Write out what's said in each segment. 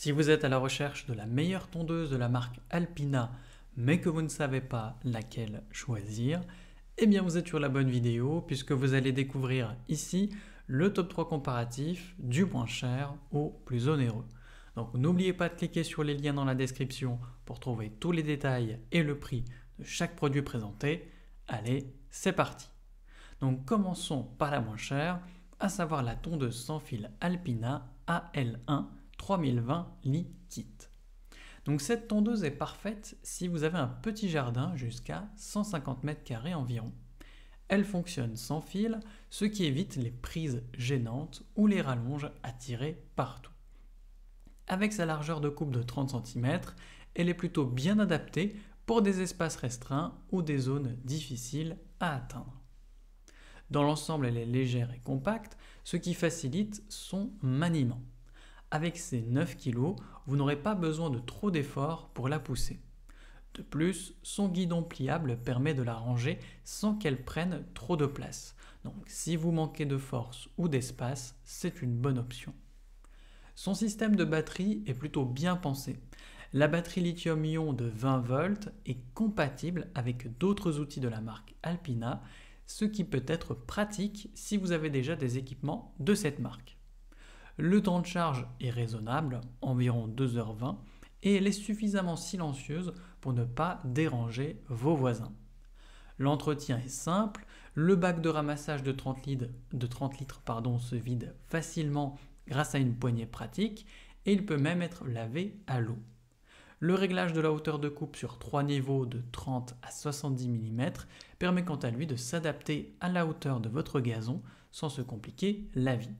Si vous êtes à la recherche de la meilleure tondeuse de la marque Alpina, mais que vous ne savez pas laquelle choisir, eh bien vous êtes sur la bonne vidéo puisque vous allez découvrir ici le top 3 comparatif du moins cher au plus onéreux. Donc n'oubliez pas de cliquer sur les liens dans la description pour trouver tous les détails et le prix de chaque produit présenté. Allez, c'est parti. Donc commençons par la moins chère, à savoir la tondeuse sans fil Alpina AL1 3020 liquide. Donc cette tondeuse est parfaite si vous avez un petit jardin jusqu'à 150 m² environ. Elle fonctionne sans fil, ce qui évite les prises gênantes ou les rallonges à tirer partout. Avec sa largeur de coupe de 30 cm, elle est plutôt bien adaptée pour des espaces restreints ou des zones difficiles à atteindre. Dans l'ensemble, elle est légère et compacte, ce qui facilite son maniement. Avec ses 9 kg, vous n'aurez pas besoin de trop d'efforts pour la pousser. De plus, son guidon pliable permet de la ranger sans qu'elle prenne trop de place. Donc si vous manquez de force ou d'espace, c'est une bonne option. Son système de batterie est plutôt bien pensé. La batterie lithium-ion de 20 volts est compatible avec d'autres outils de la marque Alpina, ce qui peut être pratique si vous avez déjà des équipements de cette marque. Le temps de charge est raisonnable, environ 2h20, et elle est suffisamment silencieuse pour ne pas déranger vos voisins. L'entretien est simple, le bac de ramassage de 30 litres se vide facilement grâce à une poignée pratique et il peut même être lavé à l'eau. Le réglage de la hauteur de coupe sur 3 niveaux de 30 à 70 mm permet quant à lui de s'adapter à la hauteur de votre gazon sans se compliquer la vie.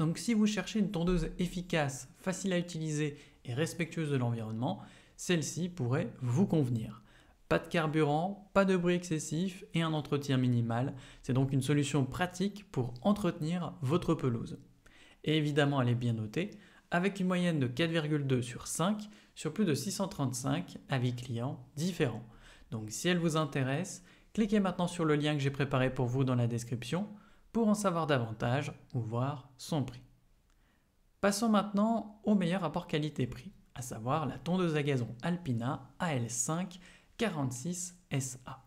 Donc si vous cherchez une tondeuse efficace, facile à utiliser et respectueuse de l'environnement, celle-ci pourrait vous convenir. Pas de carburant, pas de bruit excessif et un entretien minimal, c'est donc une solution pratique pour entretenir votre pelouse. Et évidemment elle est bien notée, avec une moyenne de 4,2 sur 5 sur plus de 635 avis clients différents. Donc si elle vous intéresse, cliquez maintenant sur le lien que j'ai préparé pour vous dans la description pour en savoir davantage ou voir son prix. Passons maintenant au meilleur rapport qualité-prix, à savoir la tondeuse à gazon Alpina AL5 46 SA.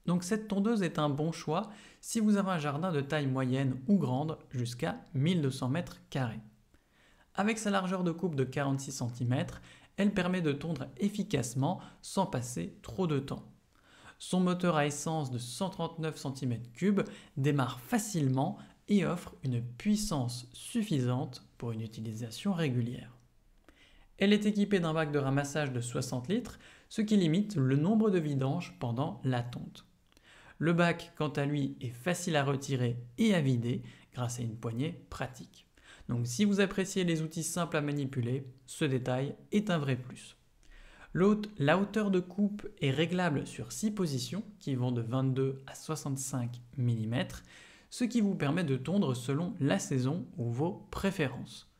Donc cette tondeuse est un bon choix si vous avez un jardin de taille moyenne ou grande jusqu'à 1200 m². Avec sa largeur de coupe de 46 cm, elle permet de tondre efficacement sans passer trop de temps. Son moteur à essence de 139 cm3 démarre facilement et offre une puissance suffisante pour une utilisation régulière. Elle est équipée d'un bac de ramassage de 60 litres, ce qui limite le nombre de vidanges pendant la tonte. Le bac, quant à lui, est facile à retirer et à vider grâce à une poignée pratique. Donc si vous appréciez les outils simples à manipuler, ce détail est un vrai plus. La hauteur de coupe est réglable sur 6 positions qui vont de 22 à 65 mm, ce qui vous permet de tondre selon la saison ou vos préférences.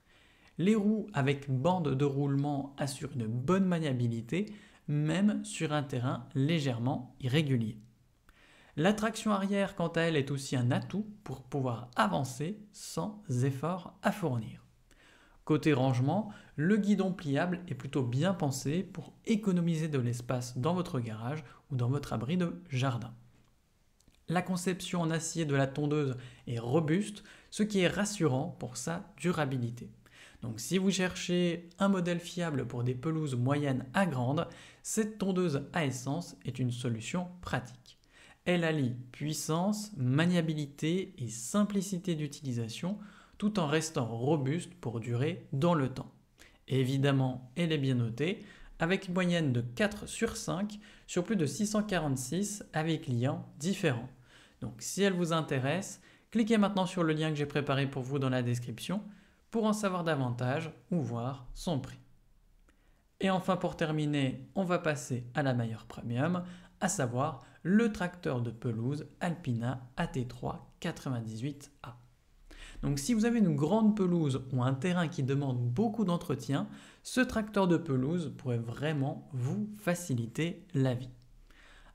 Les roues avec bande de roulement assurent une bonne maniabilité, même sur un terrain légèrement irrégulier. La traction arrière, quant à elle, est aussi un atout pour pouvoir avancer sans effort à fournir. Côté rangement, le guidon pliable est plutôt bien pensé pour économiser de l'espace dans votre garage ou dans votre abri de jardin. La conception en acier de la tondeuse est robuste, ce qui est rassurant pour sa durabilité. Donc si vous cherchez un modèle fiable pour des pelouses moyennes à grandes, cette tondeuse à essence est une solution pratique. Elle allie puissance, maniabilité et simplicité d'utilisation, tout en restant robuste pour durer dans le temps. Et évidemment, elle est bien notée, avec une moyenne de 4 sur 5 sur plus de 646 avis clients différents. Donc si elle vous intéresse, cliquez maintenant sur le lien que j'ai préparé pour vous dans la description pour en savoir davantage ou voir son prix. Et enfin pour terminer, on va passer à la meilleure premium, à savoir le tracteur de pelouse Alpina AT3 98A. Donc si vous avez une grande pelouse ou un terrain qui demande beaucoup d'entretien, ce tracteur de pelouse pourrait vraiment vous faciliter la vie.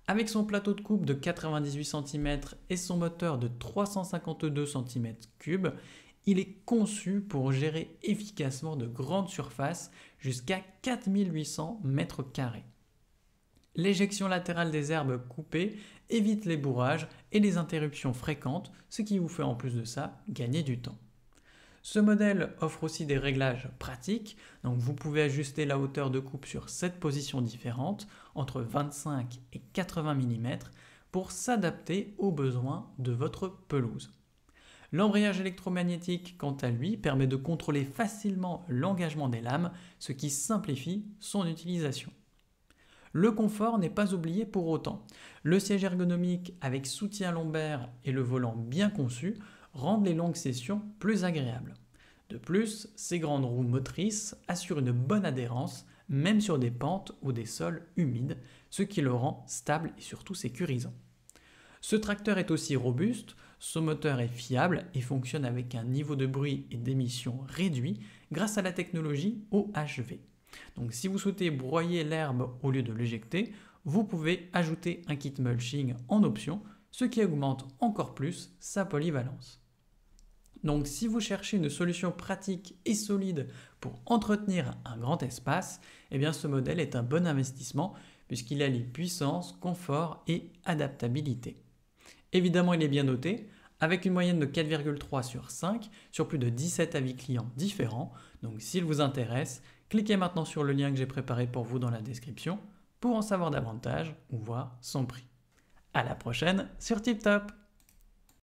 Avec son plateau de coupe de 98 cm et son moteur de 352 cm3, Il est conçu pour gérer efficacement de grandes surfaces jusqu'à 4800 mètres carrés. L'éjection latérale des herbes coupées évite les bourrages et les interruptions fréquentes, ce qui vous fait en plus de ça gagner du temps. Ce modèle offre aussi des réglages pratiques, donc vous pouvez ajuster la hauteur de coupe sur 7 positions différentes, entre 25 et 80 mm, pour s'adapter aux besoins de votre pelouse. L'embrayage électromagnétique, quant à lui, permet de contrôler facilement l'engagement des lames, ce qui simplifie son utilisation. Le confort n'est pas oublié pour autant. Le siège ergonomique avec soutien lombaire et le volant bien conçu rendent les longues sessions plus agréables. De plus, ces grandes roues motrices assurent une bonne adhérence, même sur des pentes ou des sols humides, ce qui le rend stable et surtout sécurisant. Ce tracteur est aussi robuste, son moteur est fiable et fonctionne avec un niveau de bruit et d'émission réduit grâce à la technologie OHV. Donc si vous souhaitez broyer l'herbe au lieu de l'éjecter, vous pouvez ajouter un kit mulching en option, ce qui augmente encore plus sa polyvalence. Donc si vous cherchez une solution pratique et solide pour entretenir un grand espace, eh bien ce modèle est un bon investissement puisqu'il allie puissance, confort et adaptabilité. Évidemment, il est bien noté, avec une moyenne de 4,3 sur 5 sur plus de 17 avis clients différents. Donc s'il vous intéresse, cliquez maintenant sur le lien que j'ai préparé pour vous dans la description pour en savoir davantage ou voir son prix. À la prochaine sur TipTop!